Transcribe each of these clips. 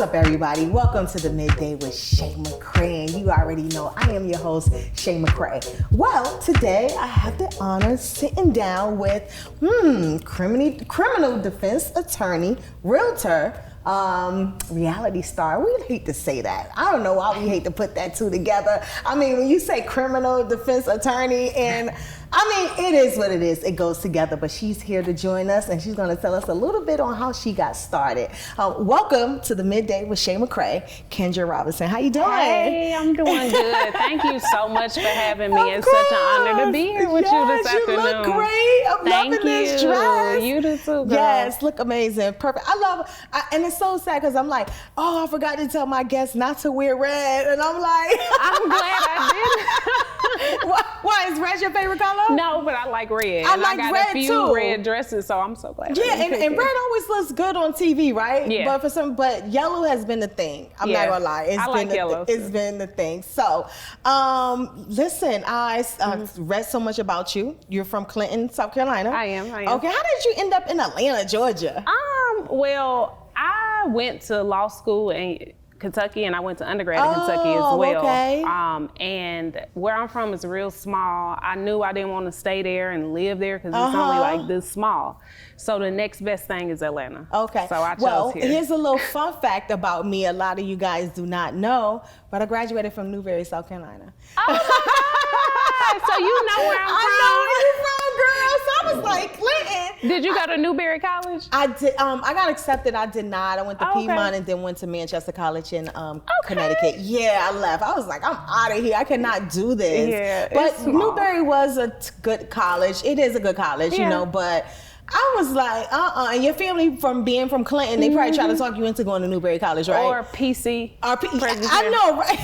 What's up, everybody? Welcome to the Midday with Shay McCray. And you already know I am your host, Shay McCray. Well, today I have the honor of sitting down with criminal defense attorney, realtor, reality star. We hate to say that. I don't know why we hate to put that two together. I mean, when you say criminal defense attorney, and I mean, it is what it is. It goes together, but she's here to join us, and she's going to tell us a little bit on how she got started. Welcome to the Midday with Shay McCray, Kendra Robinson. How you doing? Hey, I'm doing good. Thank you so much for having me. It's such an honor to be here with you this afternoon. You look great. I'm loving this dress. You do too, girl. Yes, look amazing. Perfect. I love and it's so sad because I'm like, oh, I forgot to tell my guests not to wear red. And I'm like, I'm glad I did. Why is red your favorite color? No, but I like red. I like got red a few too. red dresses, so I'm so glad. Yeah, and red always looks good on TV, right? Yeah. But yellow has been the thing. I'm not gonna lie. I like yellow. It's been the thing. So, listen, I read so much about you. You're from Clinton, South Carolina. I am. Okay, how did you end up in Atlanta, Georgia? Well, I went to law school in Kentucky, and I went to undergrad in Kentucky as well. Okay. And where I'm from is real small. I knew I didn't want to stay there and live there because it's only like this small. So the next best thing is Atlanta. Okay. So I chose here. Here's a little fun fact about me. A lot of you guys do not know, but I graduated from Newberry, South Carolina. Oh my God! So you know where I'm from. I know where you're from, girl. So I was like, Clinton. Did you go to Newberry College? I did. I got accepted. I did not. I went to Piedmont and then went to Manchester College in Connecticut. Yeah, I left. I was like, I'm out of here. I cannot do this. Yeah, but Newberry was a good college. It is a good college, you know, but I was like, and your family from being from Clinton, they probably try to talk you into going to Newberry College, right? Or PC. I know, right?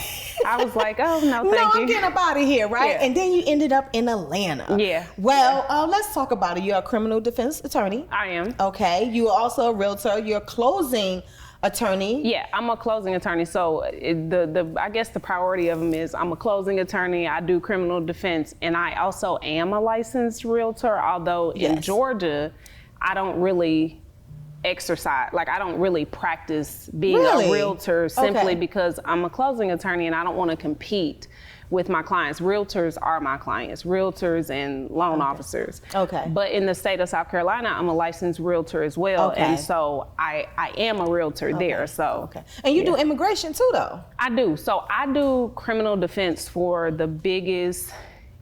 I was like, oh, no, thank you. No, I'm getting up out of here, right? Yeah. And then you ended up in Atlanta. Yeah. Well, let's talk about it. You're a criminal defense attorney. I am. Okay. You are also a realtor. You're a closing attorney. Yeah, I'm a closing attorney. So I guess the priority of them is I'm a closing attorney. I do criminal defense, and I also am a licensed realtor. Although in Georgia, I don't really exercise, like I don't really practice being a realtor simply because I'm a closing attorney and I don't want to compete with my clients. Realtors are my clients, realtors and loan officers. Okay. But in the state of South Carolina, I'm a licensed realtor as well. Okay. And so I am a realtor there. So. Okay. And you do immigration too, though? I do. So I do criminal defense for the biggest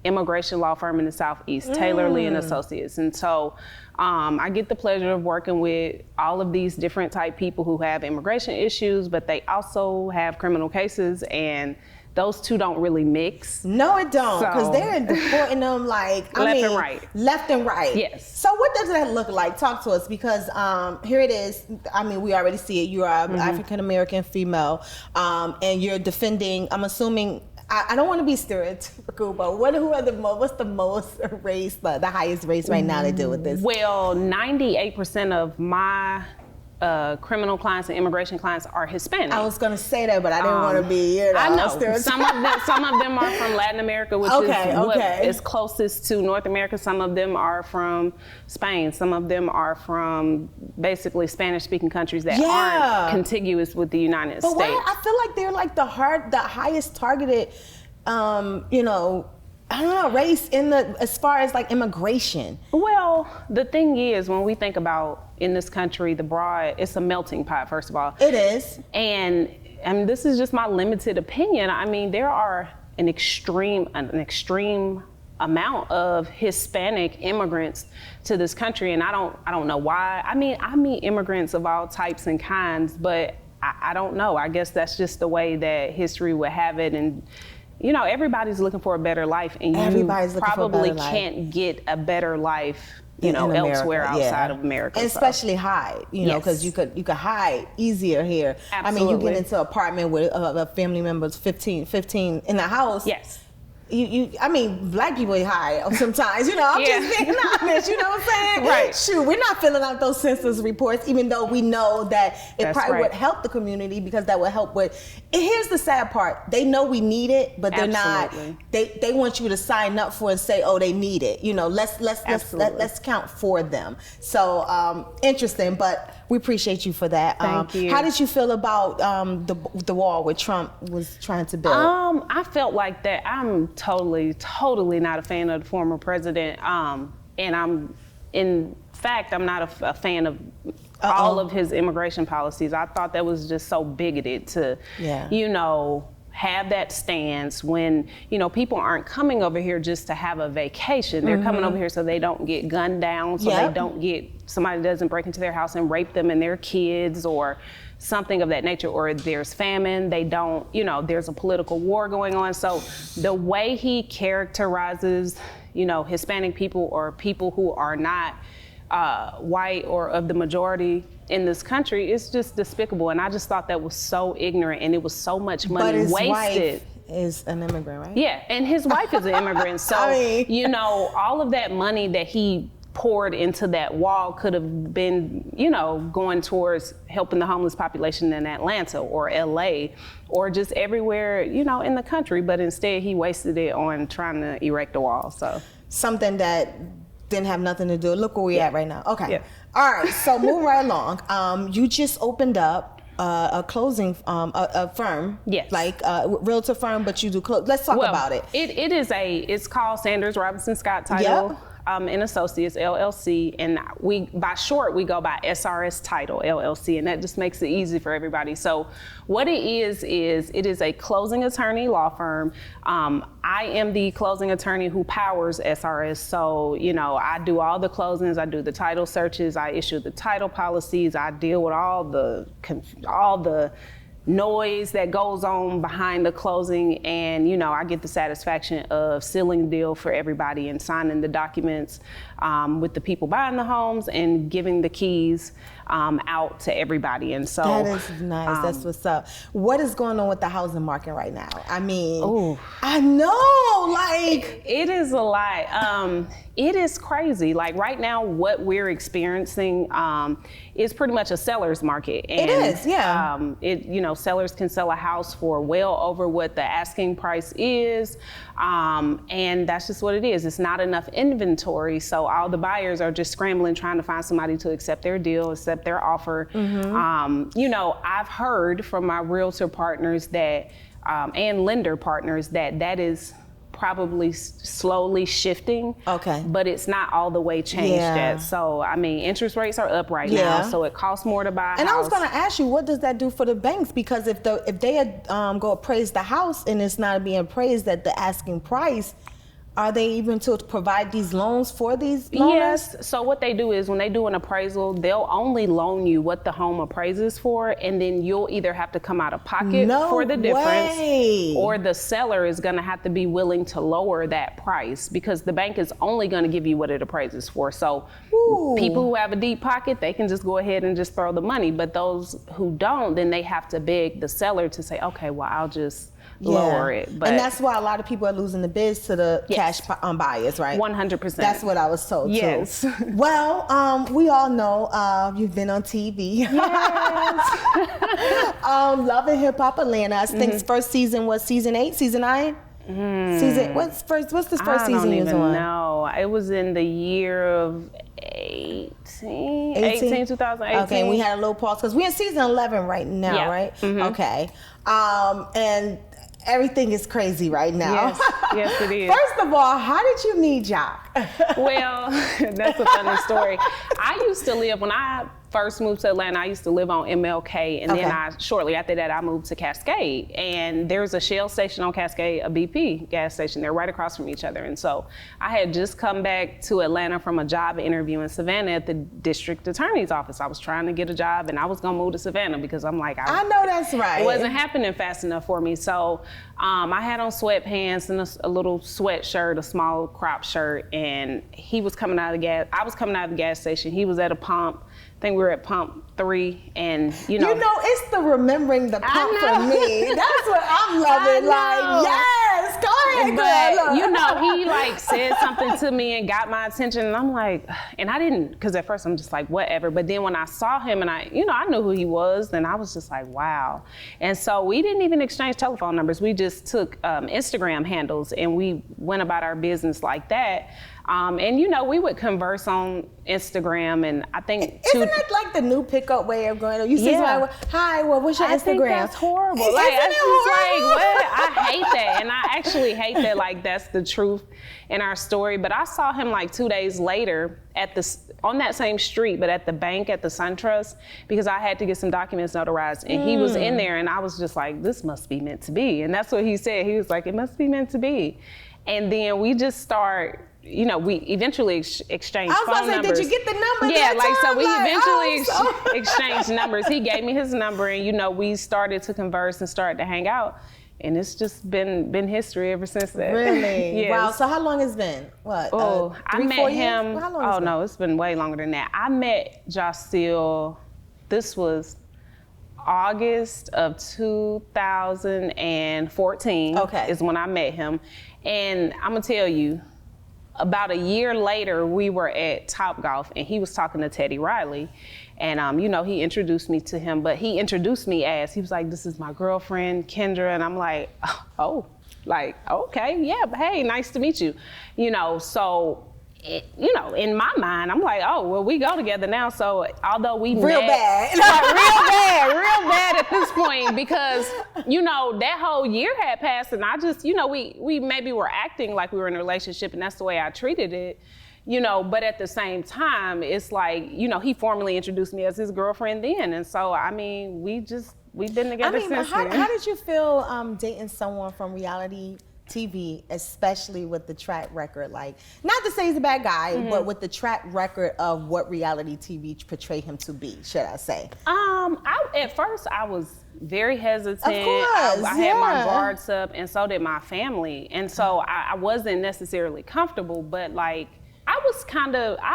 immigration law firm in the Southeast, Taylor Lee and Associates. And so I get the pleasure of working with all of these different type people who have immigration issues, but they also have criminal cases, and those two don't really mix. No, it don't, because they're deporting them like, left and right. Yes. So what does that look like? Talk to us, because here it is. I mean, we already see it. You are an African-American female, and you're defending, I'm assuming, I don't want to be stereotypical, but what's the most race, the highest race right now to deal with this? Well, 98% of my criminal clients and immigration clients are Hispanic. I was going to say that, but I didn't want to be, I know. Some of them are from Latin America, which is what is closest to North America. Some of them are from Spain. Some of them are from basically Spanish-speaking countries that aren't contiguous with the United States. But I feel like they're like the highest targeted, I don't know, race as far as like immigration. Well, the thing is, when we think about in this country, it's a melting pot, first of all. It is. And this is just my limited opinion. I mean, there are an extreme amount of Hispanic immigrants to this country, and I don't know why. I mean, I meet immigrants of all types and kinds, but I don't know. I guess that's just the way that history would have it, and everybody's looking for a better life, and you probably can't get a better life, elsewhere outside of America. And especially hide, because you could hide easier here. Absolutely. I mean, you get into an apartment with a family members, 15 in the house. Yes. I mean, black people hide sometimes, I'm just being honest, you know what I'm saying? Right. Shoot, we're not filling out those census reports, even though we know that it probably would help the community, because that would help with, and here's the sad part, they know we need it, but they're not, they want you to sign up for and say, oh, they need it, let's count for them. So, interesting, but We appreciate you for that. Thank you. How did you feel about the wall where Trump was trying to build? I felt like that. I'm totally not a fan of the former president. And in fact, I'm not a fan of all of his immigration policies. I thought that was just so bigoted to, have that stance when, people aren't coming over here just to have a vacation. They're coming over here so they don't get gunned down, so they don't somebody doesn't break into their house and rape them and their kids or something of that nature, or there's famine, they don't, there's a political war going on. So the way he characterizes, Hispanic people or people who are not white or of the majority in this country, it's just despicable. And I just thought that was so ignorant, and it was so much money wasted. Wife is an immigrant, right? Yeah, and his wife is an immigrant. So, all of that money that he poured into that wall could have been, going towards helping the homeless population in Atlanta or LA or just everywhere, in the country. But instead, he wasted it on trying to erect a wall. So something that didn't have nothing to do. Look where we at right now. Okay. Yeah. All right. So moving right along. You just opened up a closing a firm. Yes. Like a realtor firm, but you do close. Let's talk about it. It's called Sanders Robinson Scott Title and Associates LLC, and we go by SRS Title LLC, and that just makes it easy for everybody. So what it is it is a closing attorney law firm. I am the closing attorney who powers SRS. So, I do all the closings, I do the title searches, I issue the title policies, I deal with all the noise that goes on behind the closing, and I get the satisfaction of sealing the deal for everybody and signing the documents with the people buying the homes and giving the keys out to everybody. And so that is nice. That's what's up. What is going on with the housing market right now? I mean, I know, like it is a lot. It is crazy. Like right now, what we're experiencing is pretty much a seller's market. And, it is, yeah. Sellers can sell a house for well over what the asking price is, and that's just what it is. It's not enough inventory, so all the buyers are just scrambling, trying to find somebody to accept their deal, accept their offer. I've heard from my realtor partners that, and lender partners, that is probably slowly shifting. Okay. But it's not all the way changed yet. So, I mean, interest rates are up right now, so it costs more to buy a house. And I was going to ask you, what does that do for the banks? Because if they go appraise the house and it's not being appraised at the asking price, are they even to provide these loans for these loaners? Yes. So what they do is when they do an appraisal, they'll only loan you what the home appraises for, and then you'll either have to come out of pocket for the difference, or the seller is going to have to be willing to lower that price, because the bank is only going to give you what it appraises for. So people who have a deep pocket, they can just go ahead and just throw the money. But those who don't, then they have to beg the seller to say, okay, well, I'll just lower it. But and that's why a lot of people are losing the bids to the cash buyers, right? 100%. That's what I was told too. Well, we all know you've been on TV. Yes. Love and Hip Hop Atlanta. I think first season was season 8, season 9. What's this first season you was on? No, it was in the year of 2018. Okay, and we had a little pause because we're in season 11 right now, right? Mm-hmm. Okay, and everything is crazy right now. Yes, it is. First of all, how did you meet Jock? Well, that's a funny story. I used to live, when I first moved to Atlanta, I used to live on MLK, and then shortly after that, I moved to Cascade. And there's a Shell station on Cascade, a BP gas station. They're right across from each other. And so I had just come back to Atlanta from a job interview in Savannah at the district attorney's office. I was trying to get a job, and I was gonna move to Savannah because I'm like, I know that's right. It wasn't happening fast enough for me. So I had on sweatpants and a little sweatshirt, a small crop shirt, and he was coming out of the gas. I was coming out of the gas station. He was at a pump. I think we were at pump 3, and it's the remembering the pump for me. That's what I'm loving. Like, yes. Yes, go ahead, but you know, he like said something to me and got my attention, and I'm like, and I didn't, because at first I'm just like, whatever. But then when I saw him and I knew who he was, then I was just like, wow. And so we didn't even exchange telephone numbers. We just took Instagram handles and we went about our business like that. And you know, we would converse on Instagram, and I think isn't that like the new pickup way of going? You see somebody, hi, well, what's your Instagram? I think that's horrible. Like, it's just like, what? I hate that, and I actually hate that. Like, that's the truth in our story. But I saw him like 2 days later on that same street, but at the bank at the SunTrust, because I had to get some documents notarized, and he was in there, and I was just like, this must be meant to be, and that's what he said. He was like, it must be meant to be, and then we just start. You know, we eventually exchanged phone numbers. Did you get the number? Yeah, like so we eventually exchanged numbers. He gave me his number, and you know, we started to converse and started to hang out, and it's just been history ever since that. Really? Yes. Wow. So how long has it been? What? I 3, met 4 him. Years? How long No, it's been way longer than that. I met Jocille. This was August of 2014. Okay. Is when I met him, and I'm gonna tell you. About a year later, we were at Topgolf, and he was talking to Teddy Riley, and you know, he introduced me to him, but he introduced me as, he was like, this is my girlfriend, Kendra, and I'm like, oh, like, okay, yeah, but hey, nice to meet you, you know, so, you know, in my mind, I'm like, oh, well, we go together now, so although we real met, bad, real bad at this point, because, you know, that whole year had passed, and I just, you know, we maybe were acting like we were in a relationship, and that's the way I treated it, you know, but at the same time, it's like, you know, he formally introduced me as his girlfriend then, and so, I mean, we've been together since then. How did you feel dating someone from reality TV, especially with the track record, like, not to say he's a bad guy, but with the track record of what reality TV portrayed him to be, should I say? At first I was very hesitant. Of course, I had my guards up, and so did my family, and so I wasn't necessarily comfortable, but like, I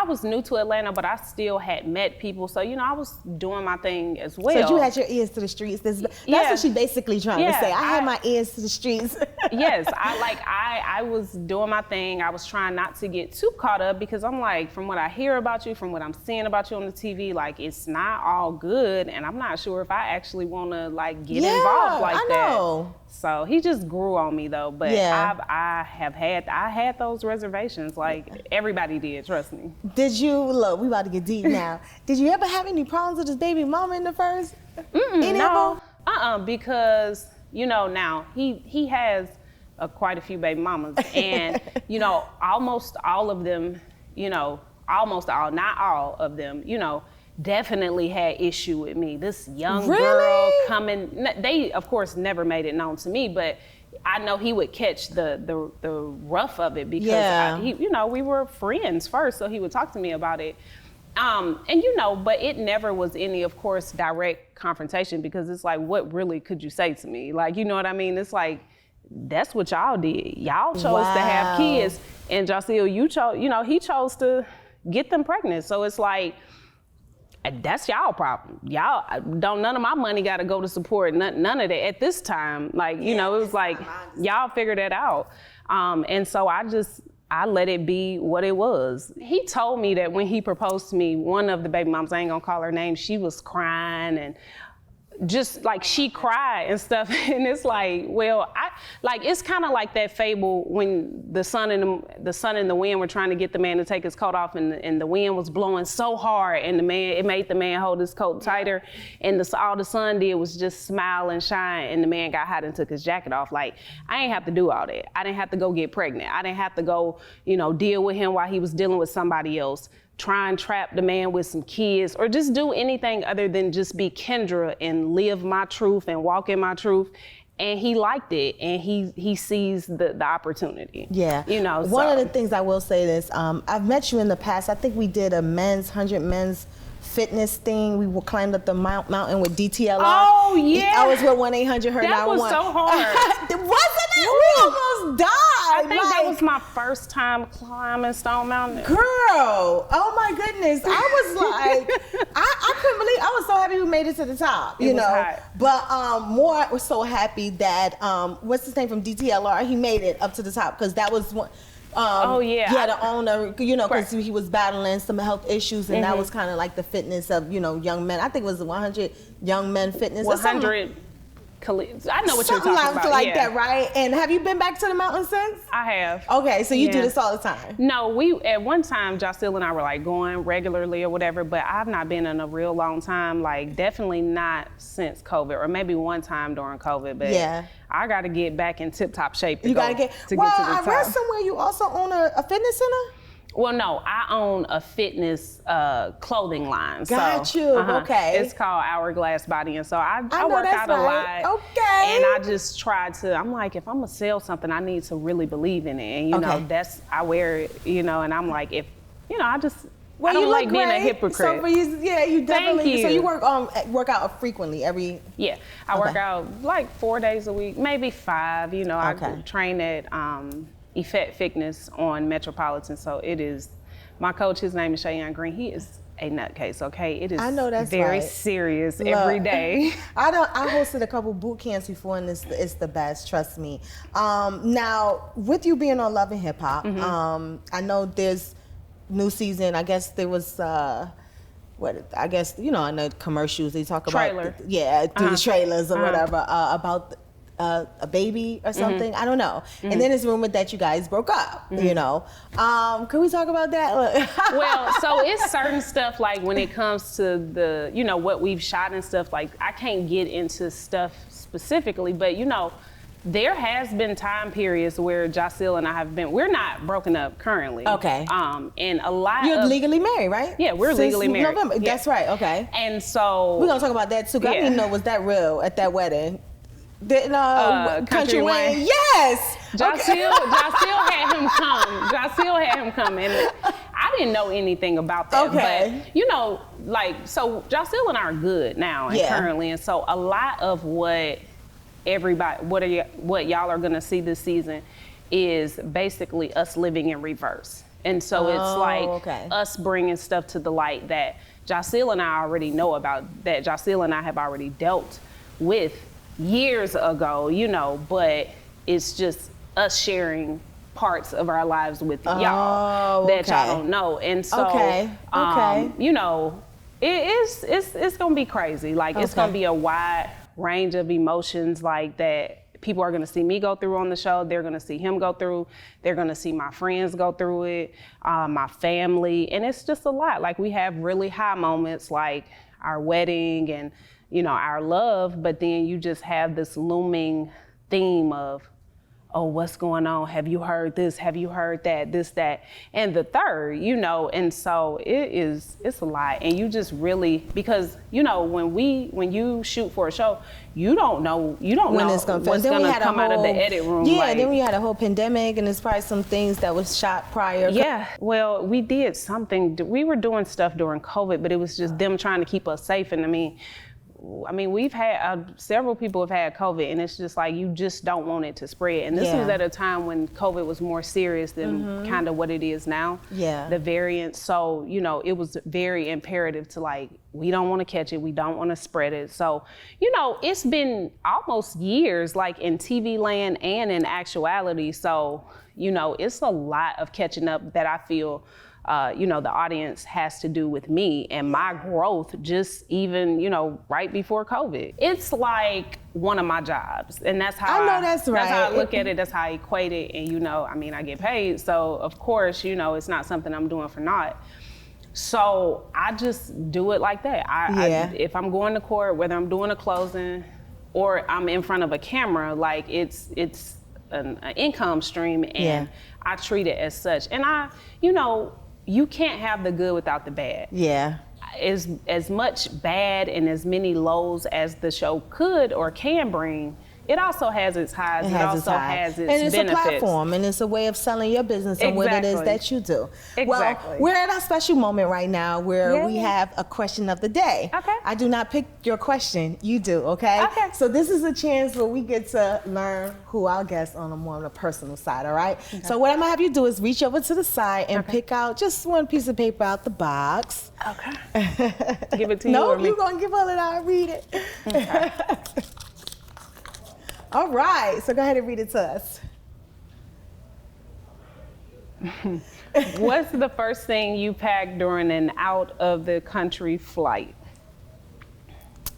was new to Atlanta, but I still had met people. So, you know, I was doing my thing as well. So you had your ears to the streets. That's what she basically trying to say. I had my ears to the streets. Yes, I was doing my thing. I was trying not to get too caught up, because I'm like, from what I hear about you, from what I'm seeing about you on the TV, like, it's not all good, and I'm not sure if I actually want to like get involved like that. Know. So he just grew on me though, but I had those reservations, like everybody did, trust me. Did you, look, we about to get deep now. Did you ever have any problems with his baby mama in the first? No, because, you know, now he has quite a few baby mamas, and, you know, almost all of them, you know, not all of them, you know, definitely had issue with me. This young girl coming, they of course never made it known to me, but I know he would catch the rough of it, because you know, we were friends first, so he would talk to me about it. And you know, but it never was any, of course, direct confrontation, because it's like, what really could you say to me? Like, you know what I mean? It's like, that's what y'all did. Y'all chose to have kids, and Jocille, he chose to get them pregnant. So it's like, that's y'all problem. Y'all don't, none of my money got to go to support none of that at this time. Like, you know, it was like, y'all figure that out. And so I let it be what it was. He told me that when he proposed to me, one of the baby moms, I ain't gonna call her name, she was crying, and just like she cried and stuff, and it's like, well, it's kind of like that fable when the sun and the wind were trying to get the man to take his coat off, and the wind was blowing so hard, and it made the man hold his coat tighter, and all the sun did was just smile and shine, and the man got hot and took his jacket off. Like, I ain't have to do all that. I didn't have to go get pregnant. I didn't have to go, you know, deal with him while he was dealing with somebody else. Try and trap the man with some kids, or just do anything other than just be Kendra and live my truth and walk in my truth. And he liked it, and he sees the opportunity. Yeah. You know, one of the things I will say is, I've met you in the past. I think we did a 100 men's fitness thing. We climbed up the mountain with DTLR. Oh, yeah. I was with 1-800-HER-911. That was so hard. Wasn't it? We almost died. I think that was my first time climbing Stone Mountain. Girl, oh my goodness. I was like, I couldn't believe, I was so happy we made it to the top, you know. Hot. But more was so happy that, what's his name from DTLR? He made it up to the top because that was one. Yeah, the owner, you know, because he was battling some health issues, and that was kind of like the fitness of, you know, young men. I think it was 100 young men fitness. 100. I know what you're talking about. Something like that, right? And have you been back to the mountain since? I have. Okay, so you do this all the time? No, we at one time, Jocelyn and I were like going regularly or whatever, but I've not been in a real long time. Like definitely not since COVID, or maybe one time during COVID. But I got to get back in tip-top shape to get to the top. I read somewhere you also own a fitness center? Well, no, I own a fitness clothing line. Got you. Okay. It's called Hourglass Body, and so I work out a lot. Okay. And I just try to. I'm like, if I'm gonna sell something, I need to really believe in it, and you know, I wear it, you know, and I'm like, if you know, I don't like being a hypocrite. So for you, you definitely. Thank you. So you work out frequently every. Yeah, I work out like 4 days a week, maybe 5. You know, I train at Effect Fitness on Metropolitan. So it is, my coach, his name is Shay Green. He is a nutcase, okay? It is very serious every day. I hosted a couple boot camps before, and it's the best, trust me. Now, with you being on Love and Hip Hop, I know there's new season. I guess there was I know in the commercials they talk about through the trailers or whatever about a baby or something. I don't know. And then it's rumored that you guys broke up. You know, can we talk about that? Well, so it's certain stuff, like when it comes to the, you know, what we've shot and stuff, like I can't get into stuff specifically, but you know, there has been time periods where Jocelyn and I have been, we're not broken up currently. Okay. And a lot You're legally married, right? Yeah, we're legally married. November. Yeah. That's right, okay. And so we're gonna talk about that too. I didn't know, was that real at that wedding? Country Wayne. Yes. Jocelyn had him come. Jocelyn had him come, and I didn't know anything about that. Okay. But you know, like, so Jocelyn and I are good now and currently, and so a lot of what y'all are gonna see this season is basically us living in reverse. And so it's like us bringing stuff to the light that Jocelyn and I already know about, that Jocelyn and I have already dealt with years ago, you know, but it's just us sharing parts of our lives with y'all that y'all don't know. And so, you know, it's gonna be crazy. Like it's gonna be a wide range of emotions like that people are gonna see me go through on the show. They're gonna see him go through. They're gonna see my friends go through it, my family, and it's just a lot. Like we have really high moments like our wedding and, you know, our love, but then you just have this looming theme of, oh, what's going on? Have you heard this? Have you heard that? This, that, and the third, you know, and so it's a lot. And you just really, because, you know, when you shoot for a show, you don't know what's gonna come out of the edit room. Yeah, like, then we had a whole pandemic, and there's probably some things that was shot prior. Yeah, well, we did something. We were doing stuff during COVID, but it was just them trying to keep us safe. And I mean, we've had several people have had COVID, and it's just like you just don't want it to spread. And this was at a time when COVID was more serious than kind of what it is now. Yeah, the variant. So you know, it was very imperative to like, we don't want to catch it, we don't want to spread it. So you know, it's been almost years, like in TV land and in actuality. So you know, it's a lot of catching up that I feel. You know, the audience has to do with me and my growth, just even, you know, right before COVID. It's like one of my jobs, and that's how that's how I look at it. That's how I equate it. And you know, I mean, I get paid, so of course, you know, it's not something I'm doing for naught. So I just do it like that. If I'm going to court, whether I'm doing a closing or I'm in front of a camera, like it's an income stream, and I treat it as such. And you know, you can't have the good without the bad. Yeah. As much bad and as many lows as the show could or can bring, it also has its highs. It also has its and it's benefits. a platform, and it's a way of selling your business and what it is that you do. Exactly. Well, we're at a special moment right now where we have a question of the day. Okay. I do not pick your question, you do, okay? Okay. So this is a chance where we get to learn who our guest on a more on the personal side, all right? Okay. So what I'm gonna have you do is reach over to the side and pick out just one piece of paper out the box. Okay. Give it to you. No, you're gonna give all it out and read it. Okay. All right, so go ahead and read it to us. What's the first thing you packed during an out of the country flight?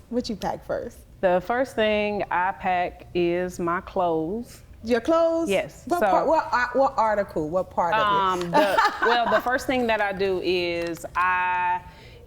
What you pack first? The first thing I pack is my clothes. Your clothes? Yes. What article? What part of it? The first thing that I do is I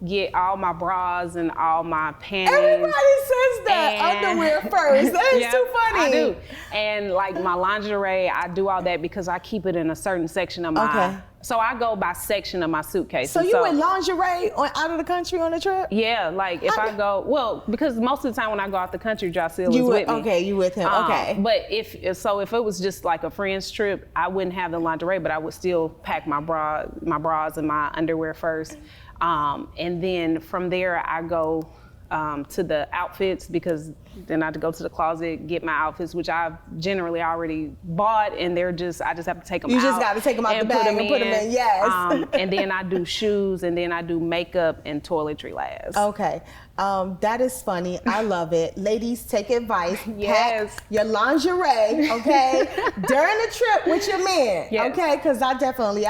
get all my bras and all my panties. Everybody says that. Underwear first. That's too funny. I do. And like my lingerie, I do all that because I keep it in a certain section of my. Okay. So I go by section of my suitcase. So you with lingerie out of the country on a trip? Yeah, like if I go, because most of the time when I go out the country, Jocelyn is with me. Okay, you with him, okay. But if it was just like a friend's trip, I wouldn't have the lingerie, but I would still pack my bras and my underwear first. And then from there I go to the outfits, because then I have to go to the closet, get my outfits, which I've generally already bought, and I just have to take them out. You just got to take them out the bag and put them in, yes. And then I do shoes, and then I do makeup and toiletry last. Okay. That is funny. I love it. Ladies, take advice. Yes. Pack your lingerie, okay, during the trip with your man, yes. okay? Because I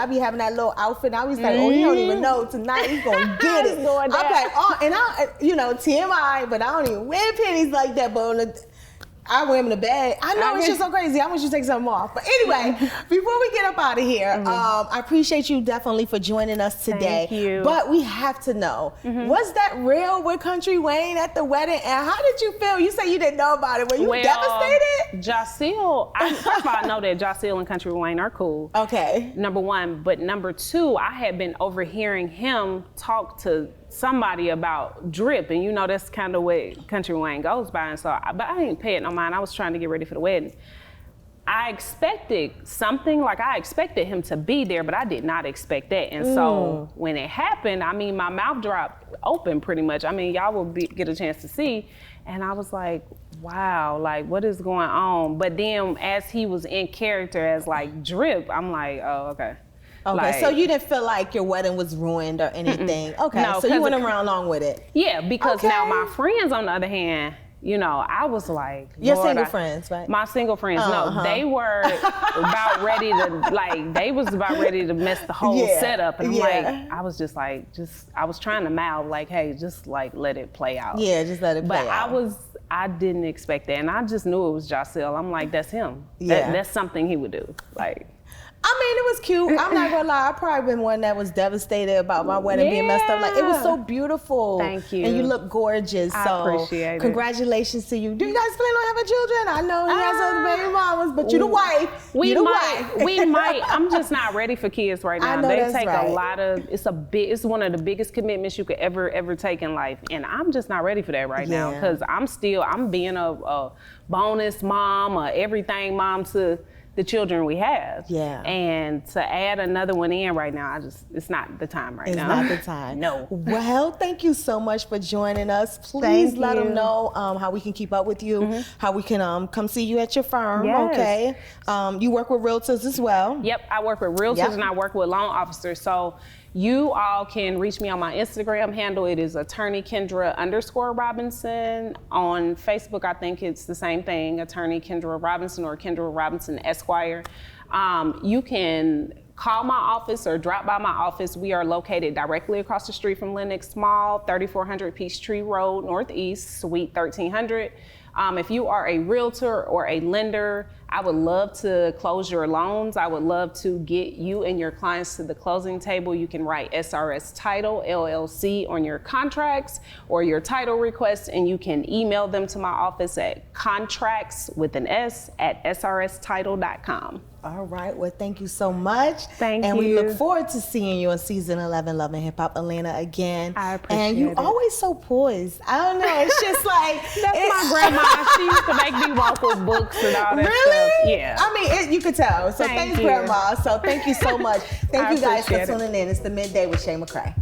be having that little outfit. And I was like, oh, he don't even know tonight he's gonna get it. Going down. Okay. Oh, and TMI, but I don't even wear panties like that. But I wear them in the bag. I know it's just so crazy. I want you to take something off. But anyway, before we get up out of here, I appreciate you definitely for joining us today. Thank you. But we have to know, was that real with Country Wayne at the wedding? And how did you feel? You say you didn't know about it. Were you devastated? Jocelyn, first of all, I know that Jocelyn and Country Wayne are cool. Okay. Number one. But number two, I had been overhearing him talk to somebody about drip, and that's kind of what Country Wayne goes by, and but I didn't pay it no mind. I was trying to get ready for the wedding. I expected something, like I expected him to be there, but I did not expect that. And so when it happened, my mouth dropped open pretty much. Y'all will get a chance to see, and I was like, wow, like what is going on? But then as he was in character as like drip, I'm like, oh, okay. Okay, so you didn't feel like your wedding was ruined or anything. Okay, no, so you went around along with it. Yeah, because now my friends, on the other hand, I was like, your single friends, right? My single friends, no, they were about ready to mess the whole setup, and I'm like, I was just like, I was trying to mouth like, hey, just like let it play out. Yeah, just let it play out. But I didn't expect that, and I just knew it was Jocelyn. I'm like, that's him. Yeah, that's something he would do, like. It was cute. I'm not gonna lie. I probably been one that was devastated about my wedding being messed up. Like, it was so beautiful. Thank you. And you look gorgeous. I appreciate it. Congratulations to you. Do you guys plan on having children? I know he has other baby mamas, but you the wife. We might. I'm just not ready for kids right now. I know they take a lot of. It's one of the biggest commitments you could ever take in life, and I'm just not ready for that right now, because I'm being a bonus mom, or everything mom to the children we have. Yeah. And to add another one in right now, it's not the time right now. It's not the time. No. Well, thank you so much for joining us. Please let them know how we can keep up with you, how we can come see you at your firm, okay? You work with realtors as well. Yep, I work with realtors and I work with loan officers. So you all can reach me on my Instagram handle. It is attorney Kendra _Robinson. On Facebook, I think it's the same thing, attorney Kendra Robinson or Kendra Robinson Esquire. You can call my office or drop by my office. We are located directly across the street from Lenox Mall, 3400 Peachtree Road, Northeast, Suite 1300. If you are a realtor or a lender, I would love to close your loans. I would love to get you and your clients to the closing table. You can write SRS Title, LLC on your contracts or your title requests, and you can email them to my office at contracts@srstitle.com. All right. Well, thank you so much. Thank you. And we look forward to seeing you on season 11, Love and Hip Hop Atlanta again. I appreciate it. And you always so poised. I don't know. It's just like that's my grandma. She used to make me walk with books and all that really? stuff. Yeah. I mean, you could tell. So thanks, you. Grandma. So thank you so much. Thank you guys for appreciate it. tuning in. It's the Midday with Shay McCray.